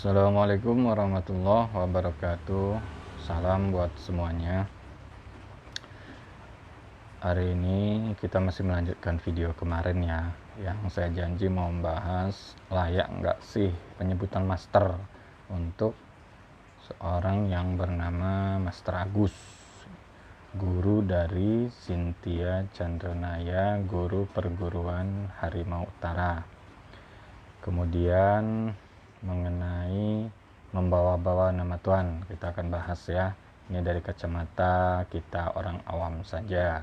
Assalamualaikum warahmatullahi wabarakatuh. Salam buat semuanya. Hari ini kita masih melanjutkan video kemarin ya, yang saya janji mau membahas layak nggak sih penyebutan master untuk seorang yang bernama Master Agus, guru dari Cynthia Chandranaya, guru perguruan Harimau Utara. Kemudian mengenai membawa-bawa nama Tuhan, kita akan bahas ya. Ini dari kacamata kita orang awam saja,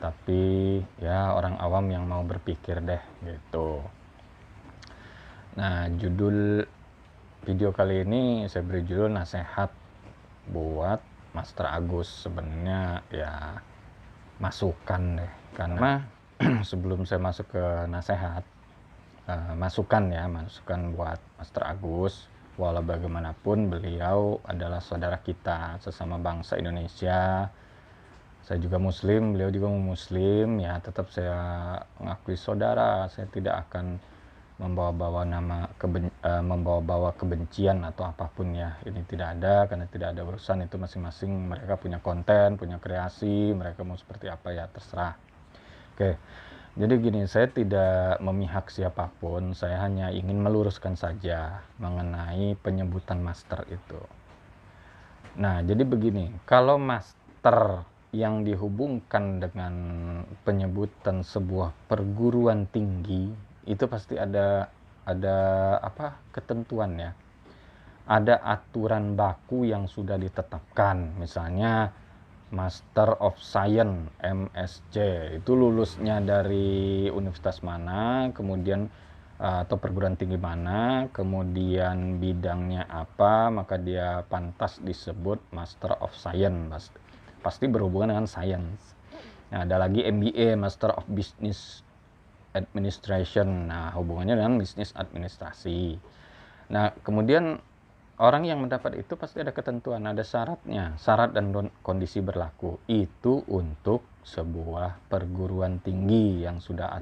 tapi ya orang awam yang mau berpikir deh gitu. Nah, judul video kali ini saya beri judul nasihat buat Master Agus. Sebenarnya ya masukan deh, karena sebelum saya masuk ke nasihat, masukan buat Master Agus. Walau bagaimanapun beliau adalah saudara kita sesama bangsa Indonesia. Saya juga muslim, beliau juga muslim ya, tetap saya mengakui saudara. Saya tidak akan membawa-bawa kebencian atau apapun ya. Ini tidak ada, karena tidak ada urusan itu, masing-masing mereka punya konten, punya kreasi, mereka mau seperti apa ya terserah. Oke. Jadi gini, saya tidak memihak siapapun, saya hanya ingin meluruskan saja mengenai penyebutan master itu. Nah, jadi begini, kalau master yang dihubungkan dengan penyebutan sebuah perguruan tinggi, itu pasti ada ketentuan ya. Ada aturan baku yang sudah ditetapkan, misalnya Master of Science MSc itu lulusnya dari universitas mana, kemudian atau perguruan tinggi mana, kemudian bidangnya apa, maka dia pantas disebut Master of Science, pasti berhubungan dengan science. Nah, ada lagi MBA, Master of Business Administration, nah hubungannya dengan bisnis administrasi. Nah, kemudian orang yang mendapat itu pasti ada ketentuan, ada syaratnya, syarat dan kondisi berlaku. Itu untuk sebuah perguruan tinggi yang sudah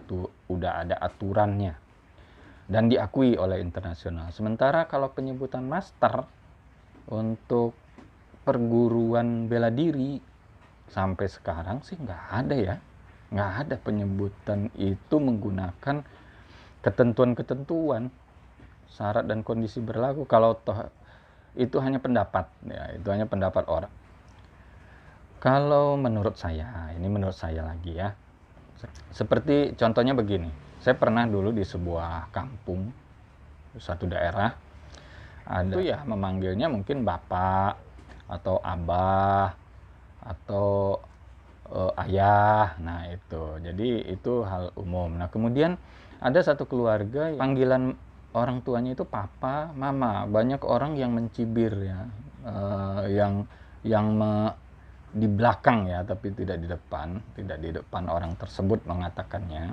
ada aturannya dan diakui oleh internasional. Sementara kalau penyebutan master untuk perguruan bela diri sampai sekarang sih nggak ada ya. Nggak ada penyebutan itu menggunakan ketentuan-ketentuan, syarat dan kondisi berlaku. Kalau toh itu hanya pendapat ya, itu hanya pendapat orang. Kalau menurut saya, ini menurut saya lagi ya, seperti contohnya begini, saya pernah dulu di sebuah kampung, satu daerah, ada itu ya memanggilnya mungkin bapak atau abah atau ayah. Nah itu, jadi itu hal umum. Nah kemudian ada satu keluarga panggilan orang tuanya itu papa, mama. Banyak orang yang mencibir ya, di belakang ya, tapi tidak di depan orang tersebut mengatakannya.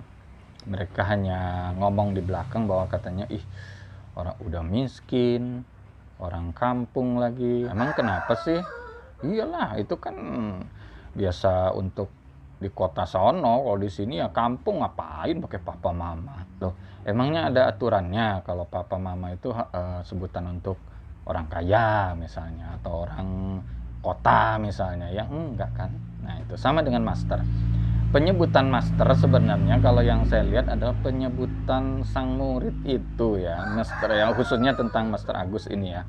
Mereka hanya ngomong di belakang bahwa katanya, ih orang udah miskin, orang kampung lagi. Emang kenapa sih? Iyalah, itu kan biasa untuk di kota sono, kalau di sini ya kampung, ngapain pakai papa mama. Loh, emangnya ada aturannya kalau papa mama itu sebutan untuk orang kaya misalnya, atau orang kota misalnya? Ya enggak kan. Nah itu sama dengan master. Penyebutan master sebenarnya kalau yang saya lihat adalah penyebutan sang murid itu ya, master ya, khususnya tentang Master Agus ini ya.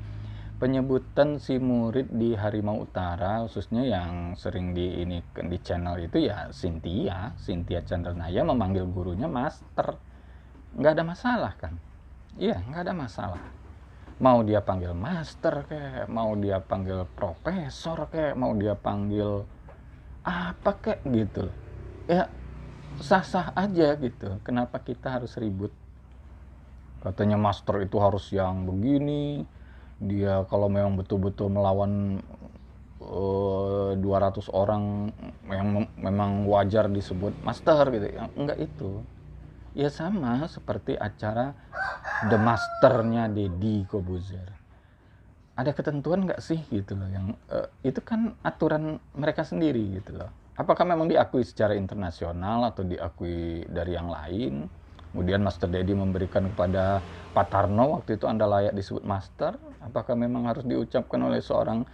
Penyebutan si murid di Harimau Utara, khususnya yang sering di channel itu ya Cynthia Chandranaya, memanggil gurunya master. Nggak ada masalah kan? Iya, nggak ada masalah. Mau dia panggil master kayak, mau dia panggil profesor kayak, mau dia panggil apa kayak gitu. Ya sah-sah aja gitu. Kenapa kita harus ribut? Katanya master itu harus yang begini, dia kalau memang betul-betul melawan 200 orang yang memang wajar disebut master gitu ya. Enggak itu. Ya sama seperti acara The Master-nya Deddy Kobuzer. Ada ketentuan nggak sih gitu loh, yang itu kan aturan mereka sendiri gitu loh. Apakah memang diakui secara internasional atau diakui dari yang lain, Kemudian Master Dedi memberikan kepada Pak Tarno, waktu itu Anda layak disebut Master. Apakah memang harus diucapkan oleh seorang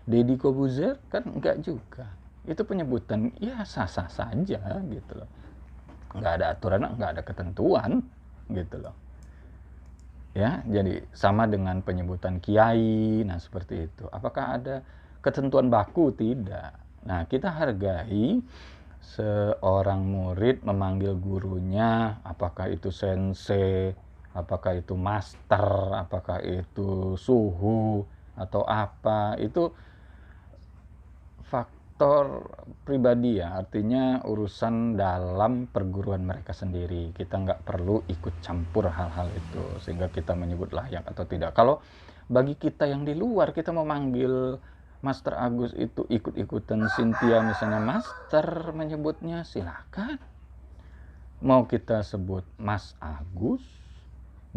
Deddy Kobuzer? Kan enggak juga. Itu penyebutan ya sah-sah saja gitu loh. Nggak ada aturan, nggak ada ketentuan gitu loh. Ya, jadi sama dengan penyebutan kiai, nah seperti itu. Apakah ada ketentuan baku? Tidak. Nah, kita hargai seorang murid memanggil gurunya, apakah itu sensei, apakah itu master, apakah itu suhu, atau apa, itu faktor pribadi ya, artinya urusan dalam perguruan mereka sendiri. Kita nggak perlu ikut campur hal-hal itu sehingga kita menyebut layak atau tidak. Kalau bagi kita yang di luar, kita memanggil Master Agus itu ikut-ikutan Cynthia misalnya Master menyebutnya, silakan. Mau kita sebut Mas Agus,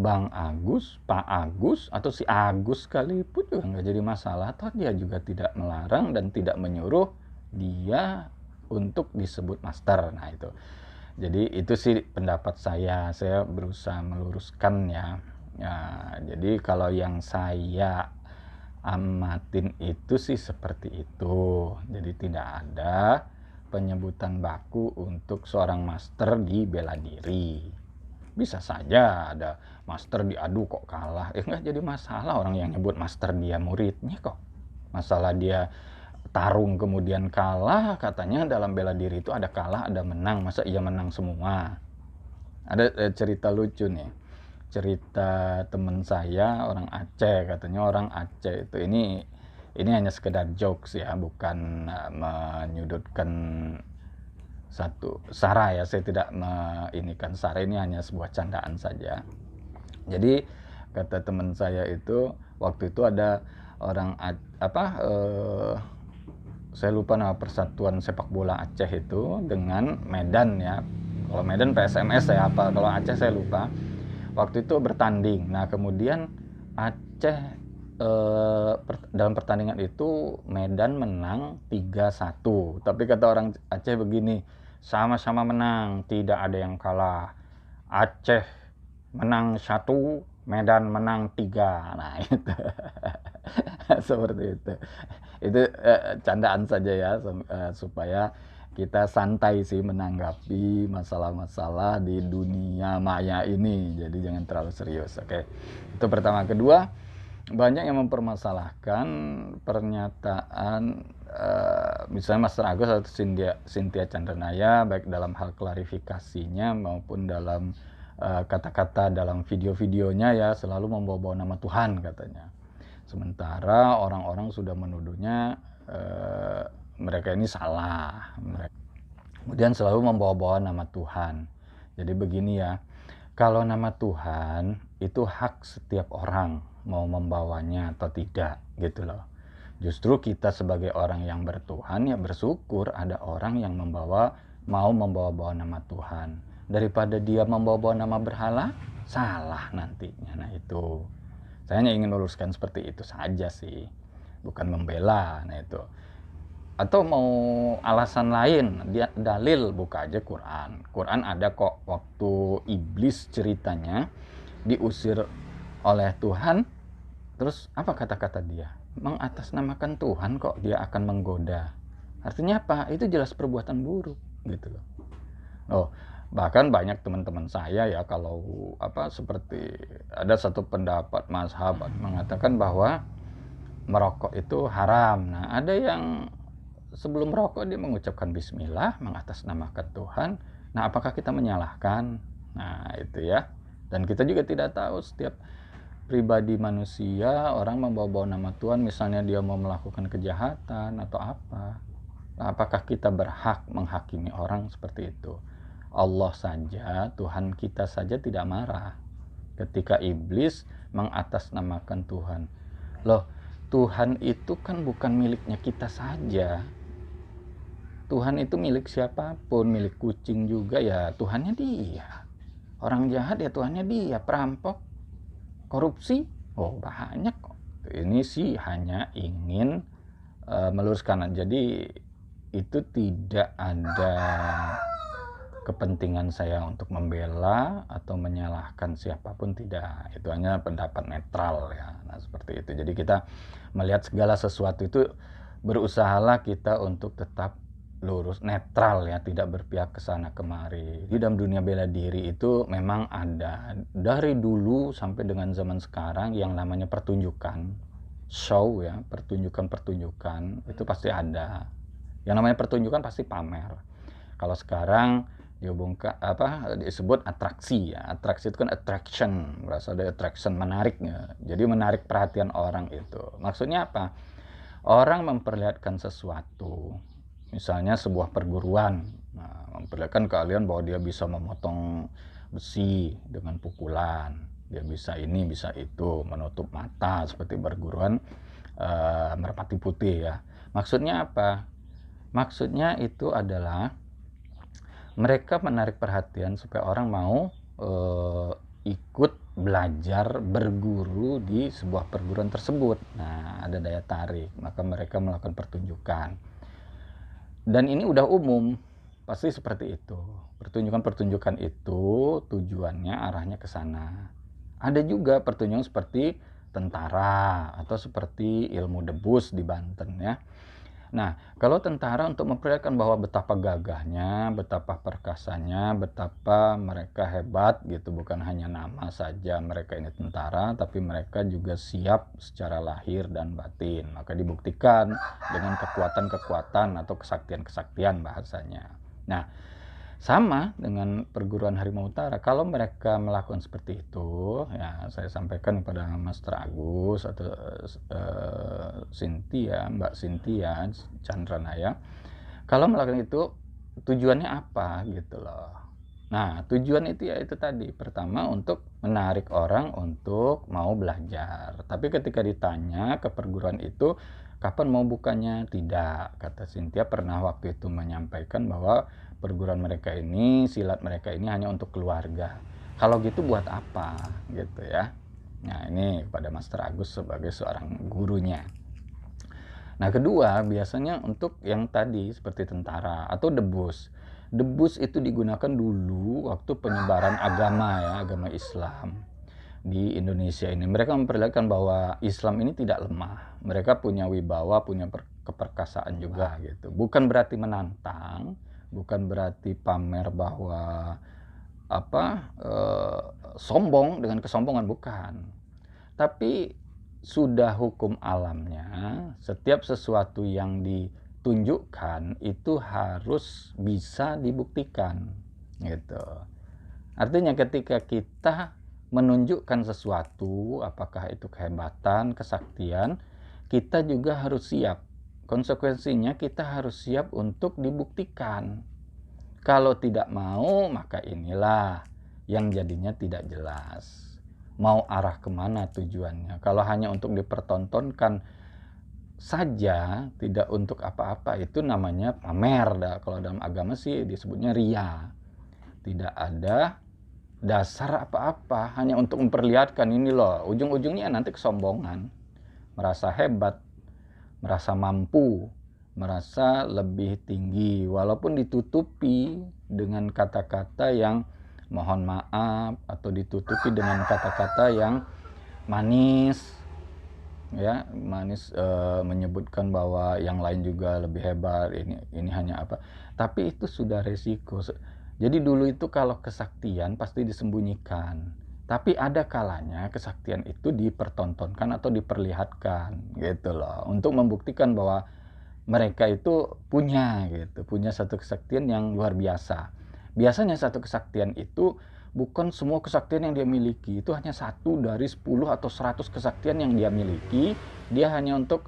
Bang Agus, Pak Agus, atau si Agus sekalipun juga nggak jadi masalah. Atau dia juga tidak melarang dan tidak menyuruh dia untuk disebut master. Nah itu. Jadi itu sih pendapat saya. Saya berusaha meluruskan ya. Ya, jadi kalau yang saya amatin itu sih seperti itu. Jadi tidak ada penyebutan baku untuk seorang master di bela diri. Bisa saja ada master diadu kok kalah, nggak jadi masalah orang yang nyebut master dia muridnya kok. Masalah dia tarung kemudian kalah, katanya dalam bela diri itu ada kalah ada menang, masa iya menang semua. Ada cerita lucu nih, cerita teman saya orang Aceh, katanya orang Aceh itu ini hanya sekedar jokes ya, bukan menyudutkan satu Sarah ya, saya tidak meinikan Sarah, ini hanya sebuah candaan saja. Jadi kata teman saya itu waktu itu ada orang saya lupa nama persatuan sepak bola Aceh itu dengan Medan ya. Kalau Medan PSMS saya apa, kalau Aceh saya lupa. Waktu itu bertanding. Nah kemudian Aceh dalam pertandingan itu Medan menang 3-1. Tapi kata orang Aceh begini, sama-sama menang, tidak ada yang kalah. Aceh menang 1, Medan menang 3. Nah itu seperti itu. Itu candaan saja ya, supaya kita santai sih menanggapi masalah-masalah di dunia maya ini. Jadi jangan terlalu serius. Oke, itu pertama. Kedua, banyak yang mempermasalahkan pernyataan misalnya Master Agus atau Cynthia Chandranaya, baik dalam hal klarifikasinya maupun dalam kata-kata dalam video-videonya ya, selalu membawa-bawa nama Tuhan katanya. Sementara orang-orang sudah menuduhnya mereka ini salah. Kemudian selalu membawa-bawa nama Tuhan. Jadi begini ya, kalau nama Tuhan itu hak setiap orang mau membawanya atau tidak gitu loh. Justru kita sebagai orang yang bertuhan ya bersyukur ada orang yang mau membawa-bawa nama Tuhan. Daripada dia membawa-bawa nama berhala, salah nantinya. Nah itu. Saya hanya ingin meluruskan seperti itu saja sih. Bukan membela. Nah itu. Atau mau alasan lain, dia dalil, buka aja Quran. Quran ada kok, waktu iblis ceritanya diusir oleh Tuhan, terus apa kata-kata dia? Mengatasnamakan Tuhan kok dia akan menggoda. Artinya apa? Itu jelas perbuatan buruk gitu loh. Oh, bahkan banyak teman-teman saya ya, kalau seperti ada satu pendapat mazhab mengatakan bahwa merokok itu haram. Nah, ada yang sebelum merokok dia mengucapkan bismillah, mengatasnamakan Tuhan. Nah, apakah kita menyalahkan? Nah, itu ya. Dan kita juga tidak tahu setiap pribadi manusia, orang membawa-bawa nama Tuhan, misalnya dia mau melakukan kejahatan atau apa. Nah, apakah kita berhak menghakimi orang seperti itu? Allah saja, Tuhan kita saja tidak marah ketika iblis mengatasnamakan Tuhan. Loh, Tuhan itu kan bukan miliknya kita saja. Tuhan itu milik siapapun, milik kucing juga ya Tuhannya dia. Orang jahat ya Tuhannya dia, perampok, korupsi, oh banyak kok. Ini sih hanya ingin meluruskan. Jadi itu tidak ada kepentingan saya untuk membela atau menyalahkan siapapun, tidak. Itu hanya pendapat netral ya. Nah, seperti itu. Jadi kita melihat segala sesuatu itu berusahalah kita untuk tetap lurus, netral ya, tidak berpihak ke sana kemari. Di dalam dunia bela diri itu memang ada dari dulu sampai dengan zaman sekarang yang namanya pertunjukan, show ya, pertunjukan-pertunjukan itu pasti ada. Yang namanya pertunjukan pasti pamer. Kalau sekarang dihubungkan disebut atraksi ya. Atraksi itu kan attraction, berasal dari attraction, menariknya. Jadi menarik perhatian orang itu. Maksudnya apa? Orang memperlihatkan sesuatu, misalnya sebuah perguruan, memperlihatkan kalian bahwa dia bisa memotong besi dengan pukulan, dia bisa ini bisa itu, menutup mata seperti perguruan Merpati Putih ya. Maksudnya apa? Maksudnya itu adalah mereka menarik perhatian supaya orang mau ikut belajar, berguru di sebuah perguruan tersebut. Nah, ada daya tarik, maka mereka melakukan pertunjukan. Dan ini udah umum, pasti seperti itu. Pertunjukan-pertunjukan itu tujuannya arahnya ke sana. Ada juga pertunjukan seperti tentara atau seperti ilmu debus di Banten ya. Nah, kalau tentara untuk memperlihatkan bahwa betapa gagahnya, betapa perkasanya, betapa mereka hebat gitu, bukan hanya nama saja mereka ini tentara, tapi mereka juga siap secara lahir dan batin. Maka dibuktikan dengan kekuatan-kekuatan atau kesaktian-kesaktian bahasanya. Nah, sama dengan perguruan Harimau Utara, kalau mereka melakukan seperti itu, ya saya sampaikan kepada Master Agus atau Cynthia, Mbak Cynthia Chandranaya, kalau melakukan itu tujuannya apa gitu loh. Nah, tujuan itu ya itu tadi, pertama untuk menarik orang untuk mau belajar. Tapi ketika ditanya ke perguruan itu, kapan mau bukanya? Tidak, kata Cynthia pernah waktu itu menyampaikan bahwa perguruan mereka ini, silat mereka ini hanya untuk keluarga. Kalau gitu buat apa gitu ya. Nah, ini kepada Master Agus sebagai seorang gurunya. Nah, kedua biasanya untuk yang tadi seperti tentara atau debus. Debus itu digunakan dulu waktu penyebaran agama ya, agama Islam di Indonesia ini. Mereka memperlihatkan bahwa Islam ini tidak lemah. Mereka punya wibawa, punya keperkasaan juga gitu. Bukan berarti menantang, bukan berarti pamer bahwa sombong dengan kesombongan, bukan. Tapi sudah hukum alamnya, setiap sesuatu yang ditunjukkan itu harus bisa dibuktikan gitu. Artinya ketika kita menunjukkan sesuatu, apakah itu kehebatan, kesaktian, kita juga harus siap. Konsekuensinya kita harus siap untuk dibuktikan. Kalau tidak mau, maka inilah yang jadinya tidak jelas. Mau arah kemana tujuannya? Kalau hanya untuk dipertontonkan saja, tidak untuk apa-apa, itu namanya pamer. Kalau dalam agama sih disebutnya ria. Tidak ada dasar apa-apa, hanya untuk memperlihatkan ini loh. Ujung-ujungnya nanti kesombongan, merasa hebat, merasa mampu, merasa lebih tinggi, walaupun ditutupi dengan kata-kata yang mohon maaf atau ditutupi dengan kata-kata yang manis ya, manis, menyebutkan bahwa yang lain juga lebih hebat, ini hanya apa, tapi itu sudah resiko. Jadi dulu itu kalau kesaktian pasti disembunyikan, tapi ada kalanya kesaktian itu dipertontonkan atau diperlihatkan gitu loh, untuk membuktikan bahwa mereka itu punya gitu, punya satu kesaktian yang luar biasa. Biasanya satu kesaktian itu bukan semua kesaktian yang dia miliki, itu hanya 1 dari 10 atau 100 kesaktian yang dia miliki. Dia hanya untuk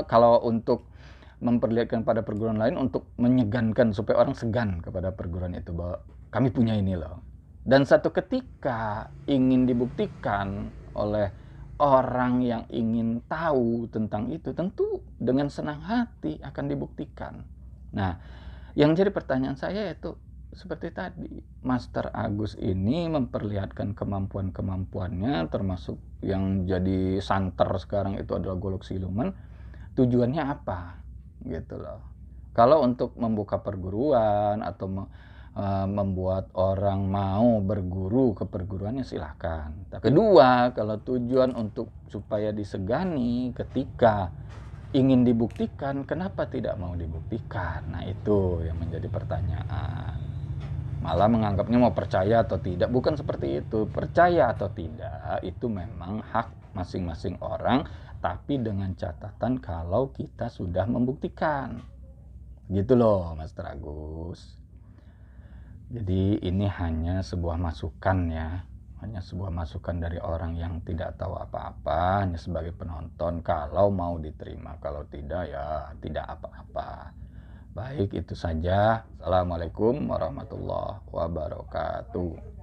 kalau untuk memperlihatkan pada perguruan lain, untuk menyegankan supaya orang segan kepada perguruan itu bahwa kami punya ini loh. Dan satu ketika ingin dibuktikan oleh orang yang ingin tahu tentang itu, tentu dengan senang hati akan dibuktikan. Nah, yang jadi pertanyaan saya itu seperti tadi, Master Agus ini memperlihatkan kemampuan-kemampuannya, termasuk yang jadi santer sekarang itu adalah golok siluman. Tujuannya apa? Gitu loh. Kalau untuk membuka perguruan atau membuat orang mau berguru ke perguruannya silahkan. Tapi kedua, kalau tujuan untuk supaya disegani ketika ingin dibuktikan, kenapa tidak mau dibuktikan? Nah, itu yang menjadi pertanyaan. Malah menganggapnya mau percaya atau tidak, bukan seperti itu. Percaya atau tidak itu memang hak masing-masing orang, tapi dengan catatan kalau kita sudah membuktikan. Gitu loh, Mas Tragus. Jadi ini hanya sebuah masukan ya, hanya sebuah masukan dari orang yang tidak tahu apa-apa, hanya sebagai penonton. Kalau mau diterima, kalau tidak ya tidak apa-apa. Baik, itu saja. Assalamualaikum warahmatullahi wabarakatuh.